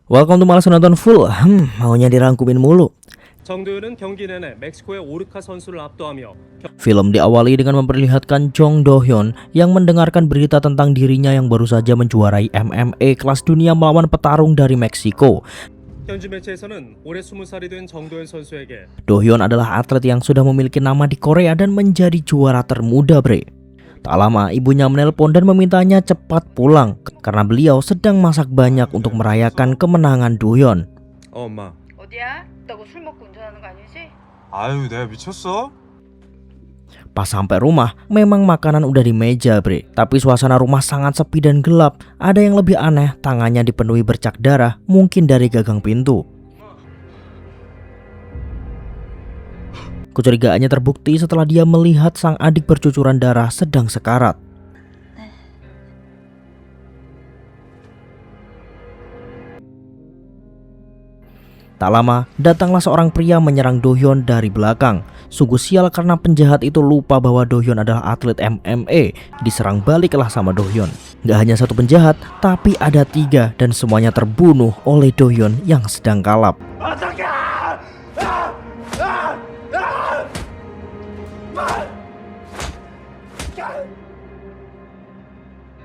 Welcome to Malas Nonton Full. Maunya dirangkumin mulu. 정도현은 경기 내내 멕시코의 오르카 선수를 압도하며 Film diawali dengan memperlihatkan Jong Do-hyun yang mendengarkan berita tentang dirinya yang baru saja menjuarai MMA kelas dunia melawan petarung dari Meksiko. 현지 매체에서는 올해 20살이 된 정도현 선수에게 Do-hyun adalah atlet yang sudah memiliki nama di Korea dan menjadi juara termuda, bre. Tak lama ibunya menelpon dan memintanya cepat pulang karena beliau sedang masak banyak untuk merayakan kemenangan Do-hyun. 엄마. 어디야? 너 술 먹고 운전하는 거 아니지? 아유, 내가 미쳤어? Pas sampai rumah, memang makanan udah di meja, bre. Tapi suasana rumah sangat sepi dan gelap. Ada yang lebih aneh, tangannya dipenuhi bercak darah, mungkin dari gagang pintu. Kecurigaannya terbukti setelah dia melihat sang adik bercucuran darah sedang sekarat. Tak lama, datanglah seorang pria menyerang Do-hyun dari belakang. Sungguh sial karena penjahat itu lupa bahwa Do-hyun adalah atlet MMA. Diserang baliklah sama Do-hyun. Gak hanya satu penjahat, tapi ada 3 dan semuanya terbunuh oleh Do-hyun yang sedang kalap.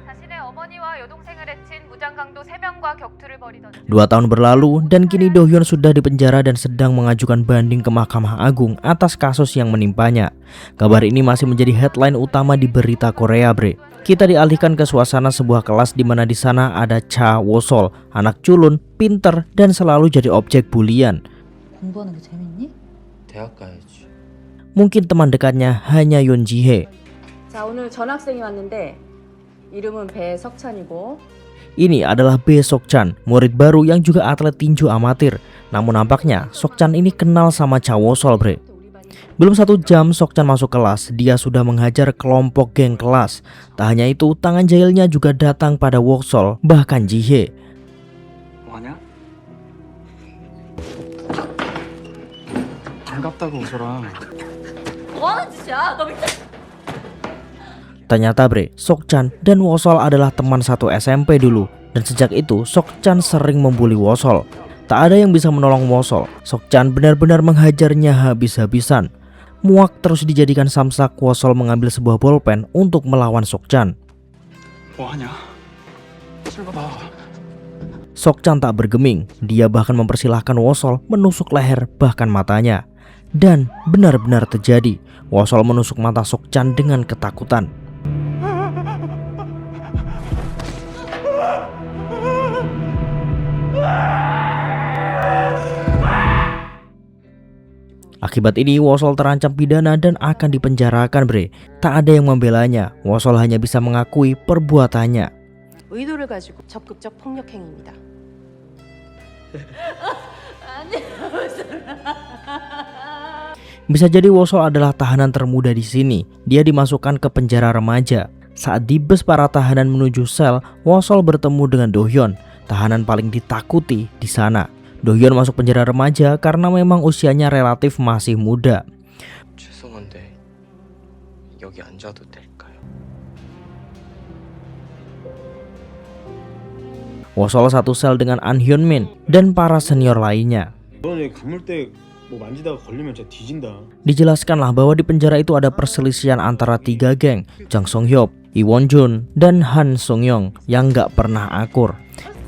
자신의 어머니와 여동생을 해친 무장강도 3명과 격투를 벌이던 2 tahun berlalu dan kini Do-hyun sudah dipenjara dan sedang mengajukan banding ke Mahkamah Agung atas kasus yang menimpanya. Kabar ini masih menjadi headline utama di berita Korea, bre. Kita dialihkan ke suasana sebuah kelas di mana di sana ada Cha Wosol, anak culun, pinter dan selalu jadi objek bulian. 공부하는 게 재밌니? 대학 가야지. Mungkin teman dekatnya hanya Yoon Ji-hye. 자, 오늘 전학생이 왔는데 이름은 배석찬이고 Ini adalah Bae Sok-chan, murid baru yang juga atlet tinju amatir. Namun nampaknya Sok-chan ini kenal sama Cha Wosol, bre. Belum 1 jam Sok-chan masuk kelas, dia sudah menghajar kelompok geng kelas. Tak hanya itu, tangan jahilnya juga datang pada Wosol, bahkan Ji-hye. 뭐하냐? 반갑다고 웃어라. 뭐하는 짓이야? 너 미쳤어? Ternyata, bre, Sok-chan dan Wosol adalah teman satu SMP dulu. Dan sejak itu, Sok-chan sering membuli Wosol. Tak ada yang bisa menolong Wosol. Sok-chan benar-benar menghajarnya habis-habisan. Muak terus dijadikan samsak, Wosol mengambil sebuah bolpen untuk melawan Sok-chan. 뭐하냐? 술 받아. Sok-chan tak bergeming. Dia bahkan mempersilahkan Wosol menusuk leher bahkan matanya. Dan benar-benar terjadi. Wosol menusuk mata Sok-chan dengan ketakutan. Akibat ini Wosol terancam pidana dan akan dipenjarakan, bre. Tak ada yang membelanya. Wosol hanya bisa mengakui perbuatannya. 의도를 가지고 적극적 폭력 행위입니다. Bisa jadi Wosol adalah tahanan termuda di sini. Dia dimasukkan ke penjara remaja. Saat di bus para tahanan menuju sel, Wosol bertemu dengan Do-hyun, tahanan paling ditakuti di sana. Do-hyun masuk penjara remaja karena memang usianya relatif masih muda. 죄송한데 여기 앉아도 될까요? Wosol satu sel dengan An Hyun-min dan para senior lainnya. 너는 감물대 뭐 만지다가 걸리면 진짜 뒤진다. Dijelaskanlah bahwa di penjara itu ada perselisihan antara 3 geng, Jang Song-hyuk, Lee Won-jun, dan Han Sung-young yang gak pernah akur.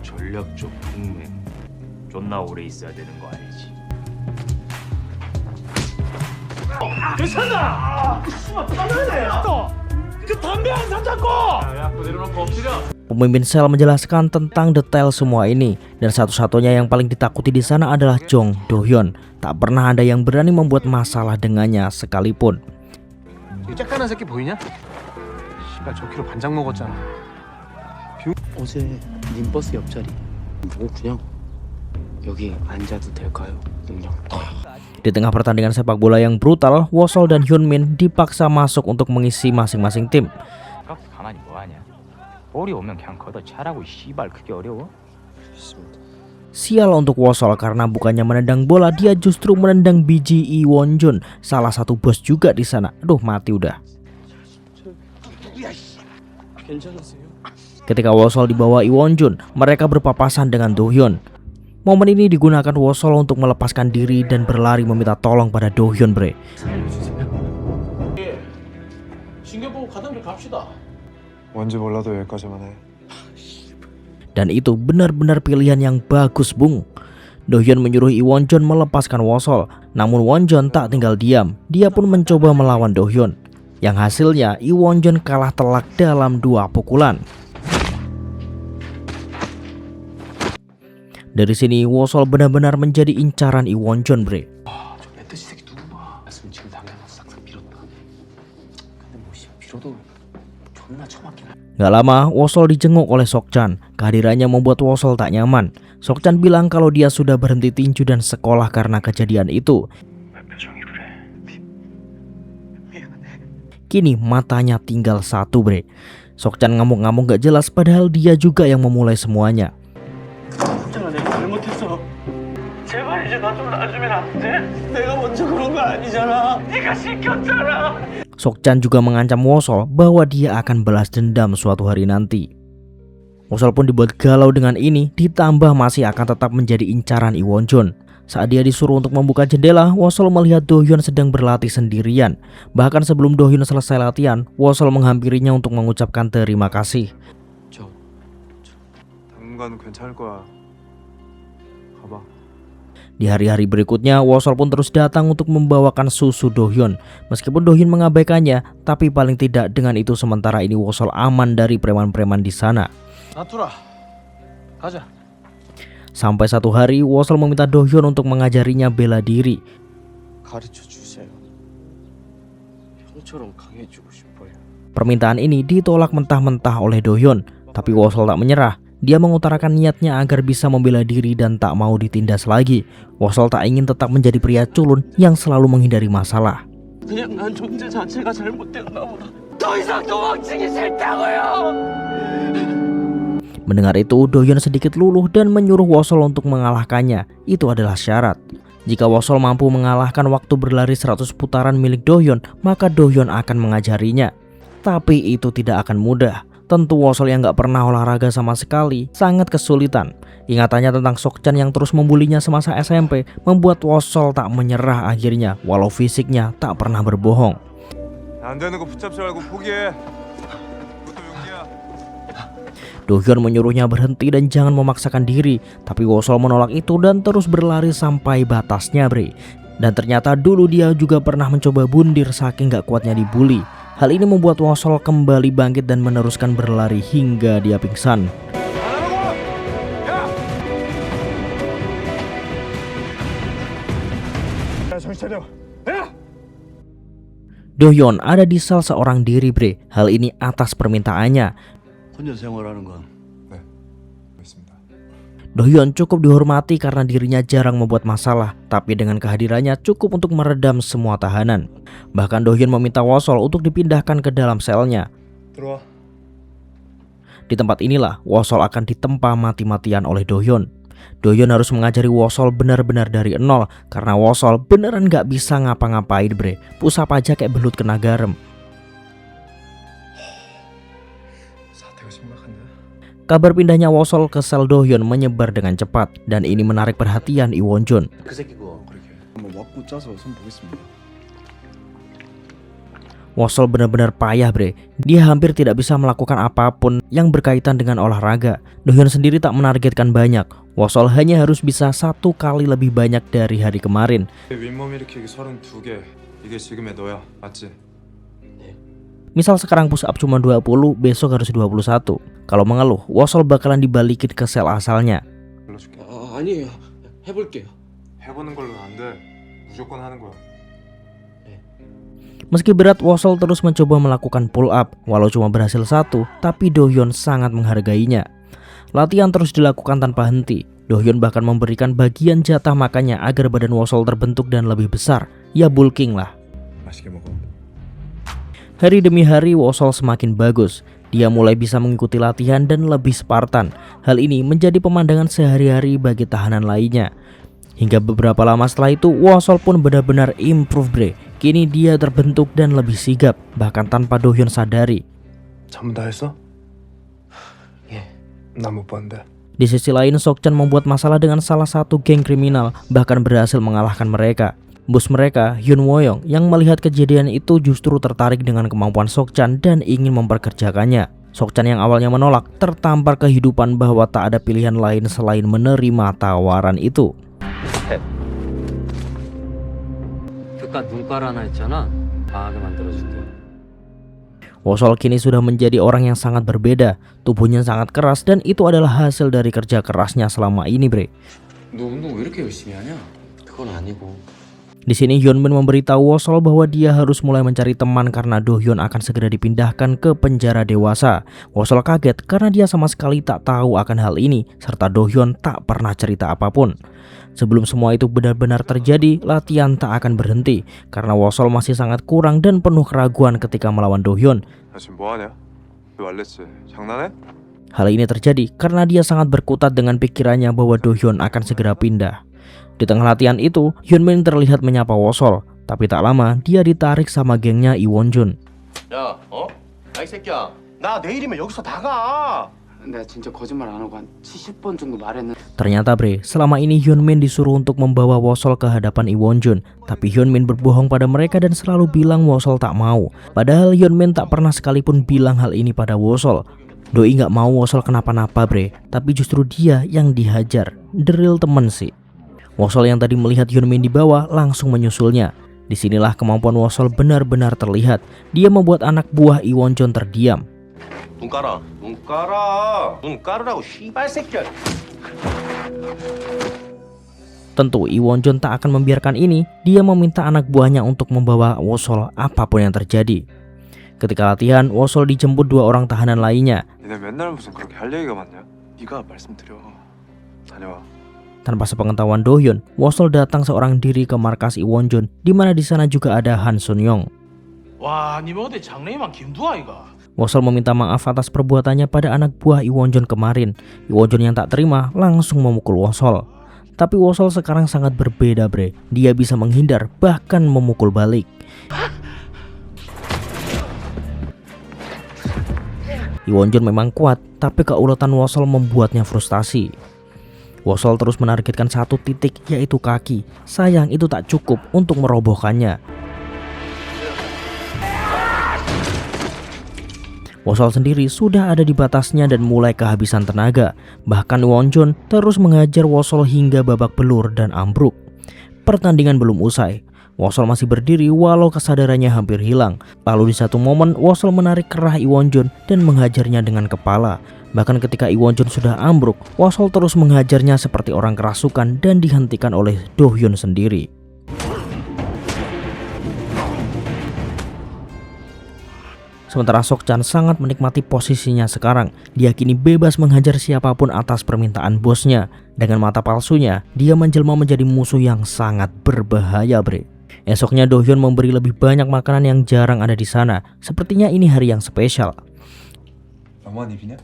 전략적 동맹 존나 오래 있어야 되는 거 알지? Pemimpin sel menjelaskan tentang detail semua ini dan satu-satunya yang paling ditakuti di sana adalah Jong Do-hyun. Tak pernah ada yang berani membuat masalah dengannya sekalipun. 이 짝가는 새끼 보이냐? 씨발 저 키로 반장 먹었잖아. 어제 님 버스 옆자리 뭐 그냥 여기 앉아도 될까요? 그냥 Di tengah pertandingan sepak bola yang brutal, Wosol dan Hyun-min dipaksa masuk untuk mengisi masing-masing tim. 그렇게 가만히 뭐하냐? 볼이 오면 그냥 걷어 차라고 씨발 그게 어려워? Sial untuk Wosol karena bukannya menendang bola, dia justru menendang biji Lee Won-jun, salah satu bos juga di sana. Aduh, mati udah. 괜찮으세요? Ketika Wosol dibawa Lee Won-jun, mereka berpapasan dengan Do-hyun. Momen ini digunakan Wosol untuk melepaskan diri dan berlari meminta tolong pada Do-hyun, bre. 뭔지 몰라도 여기까지만 해. Dan itu benar-benar pilihan yang bagus, Bung. Do-hyun menyuruh Lee Won-jeon melepaskan Wosol, namun Won-jeon tak tinggal diam. Dia pun mencoba melawan Do-hyun. Yang hasilnya Lee Won-jeon kalah telak dalam 2 pukulan. Dari sini Wosol benar-benar menjadi incaran Lee Won-jeon, bre. 저 멧돼지 새끼 누구 봐. 말씀 지금 당장은 싹싹 빌었다. 근데 뭐 빌어도 존나 처맞긴 하. Gak lama, Wosol dijenguk oleh Sok-chan. Kehadirannya membuat Wosol tak nyaman. Sok-chan bilang kalau dia sudah berhenti tinju dan sekolah karena kejadian itu. Kini matanya tinggal 1, bre. Sok-chan ngamuk-ngamuk gak jelas padahal dia juga yang memulai semuanya. 제발 이제 나 좀 놔주면 안 돼? 내가 먼저 그런 거 아니잖아. 네가 시켰잖아. Sok-chan juga mengancam Wosol bahwa dia akan balas dendam suatu hari nanti. Wosol pun dibuat galau dengan ini, ditambah masih akan tetap menjadi incaran Lee Won-jeon. Saat dia disuruh untuk membuka jendela, Wosol melihat Do-hyun sedang berlatih sendirian. Bahkan sebelum Do-hyun selesai latihan, Wosol menghampirinya untuk mengucapkan terima kasih. 당분간은 괜찮을 거야. 가봐. Di hari-hari berikutnya, Wosol pun terus datang untuk membawakan susu Do-hyun. Meskipun Do-hyun mengabaikannya, tapi paling tidak dengan itu sementara ini Wosol aman dari preman-preman di sana. 나투라, 가자. Sampai satu hari, Wosol meminta Do-hyun untuk mengajarinya bela diri. 가르쳐 주세요. 형처럼 강해지고 싶어요. Permintaan ini ditolak mentah-mentah oleh Do-hyun, tapi Wosol tak menyerah. Dia mengutarakan niatnya agar bisa membela diri dan tak mau ditindas lagi. Wosol tak ingin tetap menjadi pria culun yang selalu menghindari masalah. 그냥 난 존재 자체가 잘못됐나 보다. 더 이상 도망치기 싫다고요. Mendengar itu, Do-hyun sedikit luluh dan menyuruh Wosol untuk mengalahkannya. Itu adalah syarat. Jika Wosol mampu mengalahkan waktu berlari 100 putaran milik Do-hyun, maka Do-hyun akan mengajarinya. Tapi itu tidak akan mudah. Tentu Wosol yang gak pernah olahraga sama sekali sangat kesulitan. Ingatannya tentang Sok-chan yang terus membulinya semasa SMP membuat Wosol tak menyerah akhirnya, walau fisiknya tak pernah berbohong. 안 되는 거 붙잡지 말고 포기해. 그것도 용기야. Do-hyun menyuruhnya berhenti dan jangan memaksakan diri, tapi Wosol menolak itu dan terus berlari sampai batasnya, bre. Dan ternyata dulu dia juga pernah mencoba bundir saking gak kuatnya dibully. Hal ini membuat Wosol kembali bangkit dan meneruskan berlari hingga dia pingsan. Do-hyun ada di sel seorang diri, bre. Hal ini atas permintaannya. 혼자 생활하는 건 있습니다. Do-hyun cukup dihormati karena dirinya jarang membuat masalah, tapi dengan kehadirannya cukup untuk meredam semua tahanan. Bahkan Do-hyun meminta Wosol untuk dipindahkan ke dalam selnya. 들어와. Di tempat inilah Wosol akan ditempa mati-matian oleh Do-hyun. Do-hyun harus mengajari Wosol benar-benar dari nol karena Wosol beneran gak bisa ngapa-ngapain, bre. Pusap aja kayak belut kena garam. 사태가 심각한데. Kabar pindahnya Wosol ke sel Do-hyun menyebar dengan cepat dan ini menarik perhatian Lee Won-jeon. 그 새끼 그거 그렇게 한번 맞고 짜서 손 보겠습니다. Wosol benar-benar payah, bre. Dia hampir tidak bisa melakukan apapun yang berkaitan dengan olahraga. Do-hyun sendiri tak menargetkan banyak. Wosol hanya harus bisa 1 kali lebih banyak dari hari kemarin. 윗몸 일으키기 32개. 이게 지금의 너야, 맞지? Misal sekarang push up cuma 20, besok harus 21. Kalau mengeluh, Wosol bakalan dibalikin ke sel asalnya. 불러줄게. 아니에요. 해볼게요. 해보는 걸로는 안 돼. 무조건 하는 거야. Meski berat, Wosol terus mencoba melakukan pull up. Walau cuma berhasil 1, tapi Do-hyun sangat menghargainya. Latihan terus dilakukan tanpa henti. Do-hyun bahkan memberikan bagian jatah makannya agar badan Wosol terbentuk dan lebih besar. Ya bulking lah. 맛있게 먹어. Hari demi hari Wosol semakin bagus. Dia mulai bisa mengikuti latihan dan lebih Spartan. Hal ini menjadi pemandangan sehari-hari bagi tahanan lainnya. Hingga beberapa lama setelah itu Wosol pun benar-benar improve, bre. Kini dia terbentuk dan lebih sigap, bahkan tanpa Do-hyun sadari. 전부 다 했어? 예. 나 못 봤는데. Di Di sisi lain, Sokchan membuat masalah dengan salah satu geng kriminal, bahkan berhasil mengalahkan mereka. Bos mereka, Hyun Woyong, yang melihat kejadian itu justru tertarik dengan kemampuan Sokchan dan ingin memperkerjakannya. Sokchan yang awalnya menolak, tertampar kehidupan bahwa tak ada pilihan lain selain menerima tawaran itu. 그깟 눈깔 하나 있잖아. 강하게 만들어줄게. Wosol kini sudah menjadi orang yang sangat berbeda. Tubuhnya sangat keras dan itu adalah hasil dari kerja kerasnya selama ini, bre. 너 운동 왜 이렇게 열심히 하냐? 그건 아니고. Di sini Hyunmin memberitahu Wosol bahwa dia harus mulai mencari teman karena Do-hyun akan segera dipindahkan ke penjara dewasa. Wosol kaget karena dia sama sekali tak tahu akan hal ini, serta Do-hyun tak pernah cerita apapun. Sebelum semua itu benar-benar terjadi, latihan tak akan berhenti karena Wosol masih sangat kurang dan penuh keraguan ketika melawan Do-hyun. 나 지금 뭐 하냐? 너 알les지? 장난해? Hal ini terjadi karena dia sangat berkutat dengan pikirannya bahwa Do-hyun akan segera pindah. Di tengah latihan itu, Hyunmin terlihat menyapa Wosol, tapi tak lama dia ditarik sama gengnya Lee Won-jun. 야, 야, 이 새끼야. 나 내일이면 여기서 나가. 내가 진짜 거짓말 안 하고 한 70번 정도 말했는데. Ternyata bre, selama ini Hyunmin disuruh untuk membawa Wosol ke hadapan Lee Won-jun, tapi Hyunmin berbohong pada mereka dan selalu bilang Wosol tak mau. Padahal Hyunmin tak pernah sekalipun bilang hal ini pada Wosol. Doi nggak mau Wosol kenapa-napa bre, tapi justru dia yang dihajar. The real temen sih. Wosol yang tadi melihat Hyunmin di bawah langsung menyusulnya. Disinilah kemampuan Wosol benar-benar terlihat. Dia membuat anak buah Lee Won-jun terdiam. 눈 깔아. 눈 깔아. 눈 깔으라고 씨발 새끼야. Tentu Lee Won-jun tak akan membiarkan ini. Dia meminta anak buahnya untuk membawa Wosol apapun yang terjadi. Ketika latihan, Wosol dijemput dua orang tahanan lainnya. 니네 맨날 무슨 그렇게 할 얘기가 많냐? 네가 말씀드려. 다녀와. Tanpa sepengetahuan Do-hyun, Wosol datang seorang diri ke markas Lee Won-jun, di mana di sana juga ada Han Sun-young. 와, 니뭐 어디 장래희망 김두아 이가. Wosol meminta maaf atas perbuatannya pada anak buah Lee Won-jun kemarin. Lee Won-jun yang tak terima langsung memukul Wosol. Tapi Wosol sekarang sangat berbeda bre. Dia bisa menghindar bahkan memukul balik. Lee Won-jun memang kuat, tapi keuletan Wosol membuatnya frustasi. Wosol terus menargetkan satu titik, yaitu kaki. Sayang itu tak cukup untuk merobohkannya. Wosol sendiri sudah ada di batasnya dan mulai kehabisan tenaga. Bahkan Won-jun terus mengajar Wosol hingga babak belur dan ambruk. Pertandingan belum usai. Wosol masih berdiri walau kesadarannya hampir hilang. Lalu di satu momen Wosol menarik kerah Lee Won-jun dan menghajarnya dengan kepala. Bahkan ketika Lee Won-jun sudah ambruk, Wosol terus menghajarnya seperti orang kerasukan dan dihentikan oleh Do-hyun sendiri. Sementara Sokchan sangat menikmati posisinya sekarang. Dia kini bebas menghajar siapapun atas permintaan bosnya. Dengan mata palsunya, dia menjelma menjadi musuh yang sangat berbahaya bre. Esoknya Do-hyun memberi lebih banyak makanan yang jarang ada di sana. Sepertinya ini hari yang spesial. 나만 입이냐?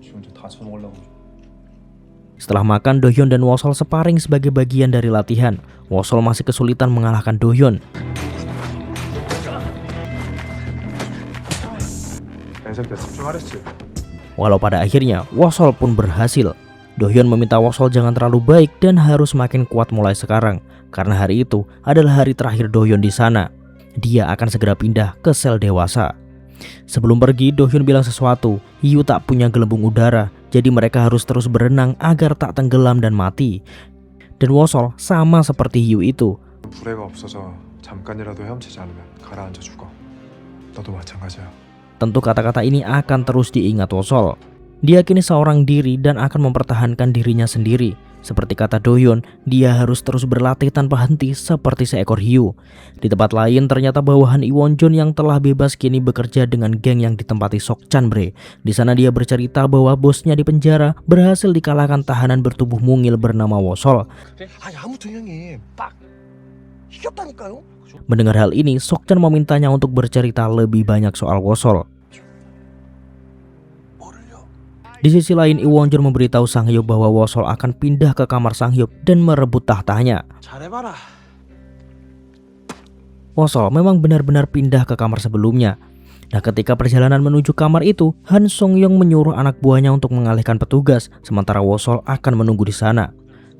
지 혼자 다 처먹으려고. Setelah makan, Do-hyun dan Wosol sparring sebagai bagian dari latihan. Wosol masih kesulitan mengalahkan Do-hyun. 이 새끼야 집중하랬지. Walau pada akhirnya Wosol pun berhasil. Do-hyun meminta Wosol jangan terlalu baik dan harus makin kuat mulai sekarang, karena hari itu adalah hari terakhir Do-hyun di sana. Dia akan segera pindah ke sel dewasa. Sebelum pergi, Do-hyun bilang sesuatu. Hiyu tak punya gelembung udara, jadi mereka harus terus berenang agar tak tenggelam dan mati. Dan Wosol sama seperti Hiyu itu. 불애가 없어서 잠깐이라도 헤엄치지 않으면 가라앉아 죽어. 너도 마찬가지야. Tentu kata-kata ini akan terus diingat Wosol. Dia kini seorang diri dan akan mempertahankan dirinya sendiri. Seperti kata Do-hyun, dia harus terus berlatih tanpa henti seperti seekor hiu. Di tempat lain ternyata bawahan Lee Won-jun yang telah bebas kini bekerja dengan geng yang ditempati Sokchan bre. Di sana dia bercerita bahwa bosnya di penjara berhasil dikalahkan tahanan bertubuh mungil bernama Wosol. 아니 아무튼 형님 빡 이겼다니까요. Mendengar hal ini, Sokchan memintanya untuk bercerita lebih banyak soal Wosol. Di sisi lain, Lee Won-jun memberitahu Sang-hyuk bahwa Wosol akan pindah ke kamar Sang-hyuk dan merebut tahtanya. 잘해봐라. Wosol memang benar-benar pindah ke kamar sebelumnya. Nah, ketika perjalanan menuju kamar itu, Han Sung Yong menyuruh anak buahnya untuk mengalihkan petugas, sementara Wosol akan menunggu di sana.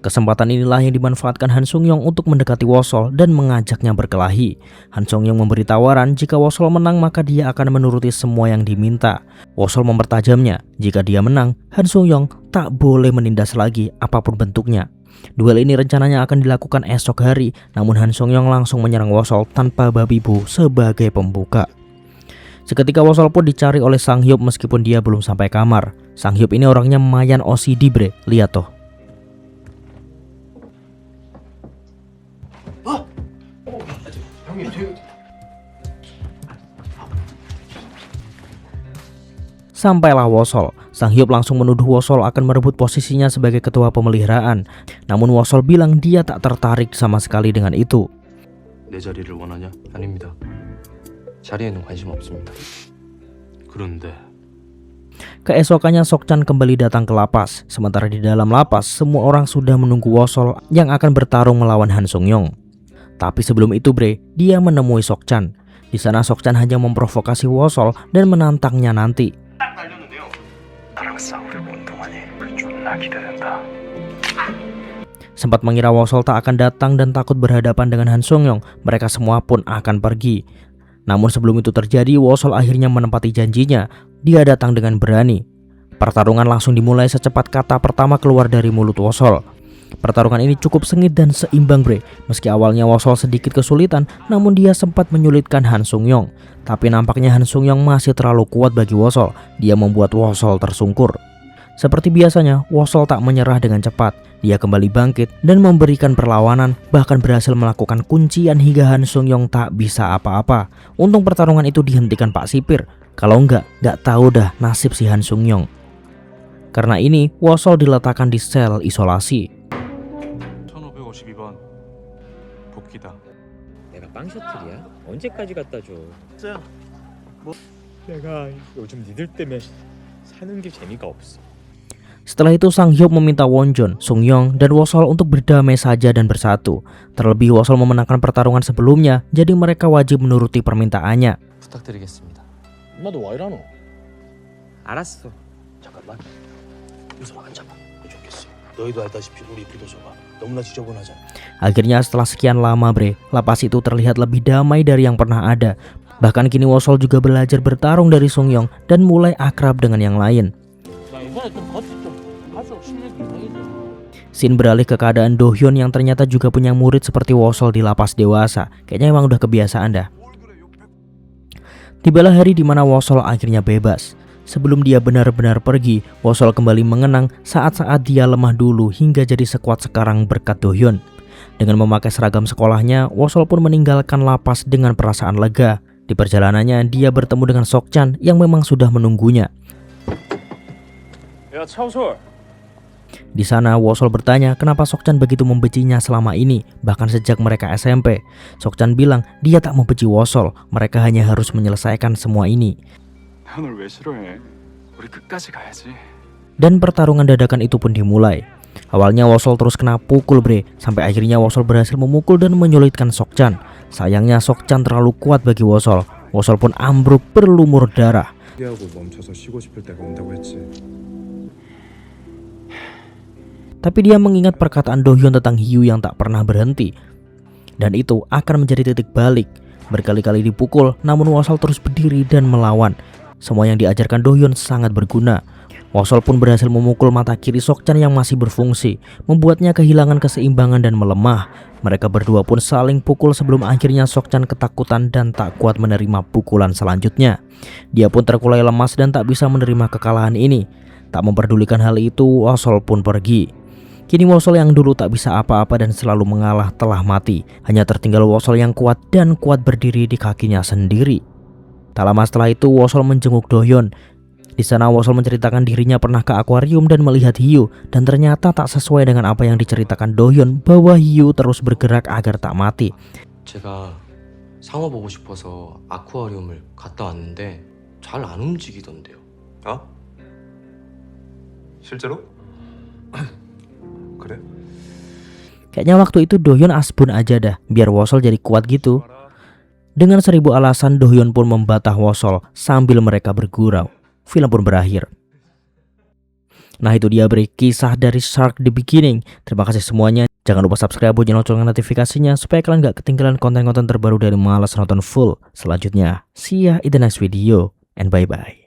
Kesempatan inilah yang dimanfaatkan Han Sung Yong untuk mendekati Wosol dan mengajaknya berkelahi. Han Sung Yong memberi tawaran jika Wosol menang maka dia akan menuruti semua yang diminta. Wosol mempertajamnya, jika dia menang, Han Sung Yong tak boleh menindas lagi apapun bentuknya. Duel ini rencananya akan dilakukan esok hari, namun Han Sung Yong langsung menyerang Wosol tanpa babi bu sebagai pembuka. Seketika Wosol pun dicari oleh Sang Hyuk meskipun dia belum sampai kamar. Sang Hyuk ini orangnya lumayan OCD bre, lihat toh. Sampailah Wosol, Sang Hyuk langsung menuduh Wosol akan merebut posisinya sebagai ketua pemeliharaan. Namun Wosol bilang dia tak tertarik sama sekali dengan itu. 내 자리를 원하냐? 아닙니다. 자리에는 관심 없습니다. 그런데 Keesokannya Sokchan kembali datang ke lapas. Sementara di dalam lapas, semua orang sudah menunggu Wosol yang akan bertarung melawan Han Sung Yong. Tapi sebelum itu bre, dia menemui Sokchan. Di sana Sokchan hanya memprovokasi Wosol dan menantangnya nanti. Sempat mengira Wosol tak akan datang dan takut berhadapan dengan Han Sung Yong, mereka semua pun akan pergi. Namun sebelum itu terjadi, Wosol akhirnya menepati janjinya. Dia datang dengan berani. Pertarungan langsung dimulai secepat kata pertama keluar dari mulut Wosol. Pertarungan ini cukup sengit dan seimbang bre. Meski awalnya Wosol sedikit kesulitan, namun dia sempat menyulitkan Han Sung Yong. Tapi nampaknya Han Sung Yong masih terlalu kuat bagi Wosol. Dia membuat Wosol tersungkur. Seperti biasanya, Wosol tak menyerah dengan cepat. Dia kembali bangkit dan memberikan perlawanan, bahkan berhasil melakukan kuncian hingga Han Sung Yong tak bisa apa-apa. Untung pertarungan itu dihentikan Pak Sipir. Kalau enggak tahu dah nasib si Han Sung Yong. Karena ini, Wosol diletakkan di sel isolasi. 1552번 복귀다. 내가 빵 셔틀이야? 언제까지 갖다 줘? 진짜야. 뭐 내가 요즘 니들 때문에 사는 게 재미가 없어. Setelah itu Sang Hyuk meminta Wonjon, Sung Yong, dan Wosol untuk berdamai saja dan bersatu. Terlebih Wosol memenangkan pertarungan sebelumnya, jadi mereka wajib menuruti permintaannya. 부탁드리겠습니다. 엄마도 와 이러노? 알았어. 잠깐만. 유솔아 앉아봐. 좋겠어. 너희도 알다시피 우리 비도서가 너무나 지저분하잖아. Akhirnya setelah sekian lama bre, lapas itu terlihat lebih damai dari yang pernah ada. Bahkan kini Wosol juga belajar bertarung dari Sung Yong dan mulai akrab dengan yang lain. 나 이번에 좀 같이 좀 가서 실력 이상이죠. Scene beralih ke keadaan Do Hyun yang ternyata juga punya murid seperti Wosol di lapas dewasa. Kayaknya emang udah kebiasaan dah. Tibalah hari di mana Wosol akhirnya bebas. Sebelum dia benar-benar pergi, Wosol kembali mengenang saat-saat dia lemah dulu hingga jadi sekuat sekarang berkat Do Hyun. Dengan memakai seragam sekolahnya, Wosol pun meninggalkan lapas dengan perasaan lega. Di perjalanannya, dia bertemu dengan Sokchan yang memang sudah menunggunya. 야 차오솔. Di sana Wosol bertanya kenapa Sokchan begitu membencinya selama ini, bahkan sejak mereka SMP. Sokchan bilang dia tak membenci Wosol, mereka hanya harus menyelesaikan semua ini. 널 왜 싫어해? 우리 끝까지 가야지. Dan pertarungan dadakan itu pun dimulai. Awalnya Wosol terus kena pukul bre, sampai akhirnya Wosol berhasil memukul dan menyulitkan Sokchan. Sayangnya Sokchan terlalu kuat bagi Wosol. Wosol pun ambruk berlumur darah. 하고 멈춰서 쉬고 싶을 때가 온다고 했지. Tapi dia mengingat perkataan Do Hyun tentang hiu yang tak pernah berhenti. Dan itu akan menjadi titik balik. Berkali-kali dipukul, namun Wosol terus berdiri dan melawan. Semua yang diajarkan Do Hyun sangat berguna. Wosol pun berhasil memukul mata kiri Sokchan yang masih berfungsi, membuatnya kehilangan keseimbangan dan melemah. Mereka berdua pun saling pukul sebelum akhirnya Sokchan ketakutan dan tak kuat menerima pukulan selanjutnya. Dia pun terkulai lemas dan tak bisa menerima kekalahan ini. Tak memperdulikan hal itu, Wosol pun pergi. Kini Wosol yang dulu tak bisa apa-apa dan selalu mengalah telah mati. Hanya tertinggal Wosol yang kuat dan kuat berdiri di kakinya sendiri. Tak lama setelah itu Wosol menjenguk Do Hyun. Di sana Wosol menceritakan dirinya pernah ke akuarium dan melihat hiu, dan ternyata tak sesuai dengan apa yang diceritakan Do Hyun bahwa hiu terus bergerak agar tak mati. 제가 상어 보고 싶어서 아쿠아리움을 갔다 왔는데 잘 안 움직이던데요. 어? 실제로? 그래? Kayaknya waktu itu Do Hyun asbun aja dah, biar Wosol jadi kuat gitu. Dengan 1000 alasan, Do-hyun pun membatah Wosol sambil mereka bergurau. Film pun berakhir. Nah itu dia Bre, kisah dari Shark The Beginning. Terima kasih semuanya. Jangan lupa subscribe, bunyi lonceng notifikasinya supaya kalian gak ketinggalan konten-konten terbaru dari Malas Nonton Full selanjutnya. See ya in the next video and bye-bye.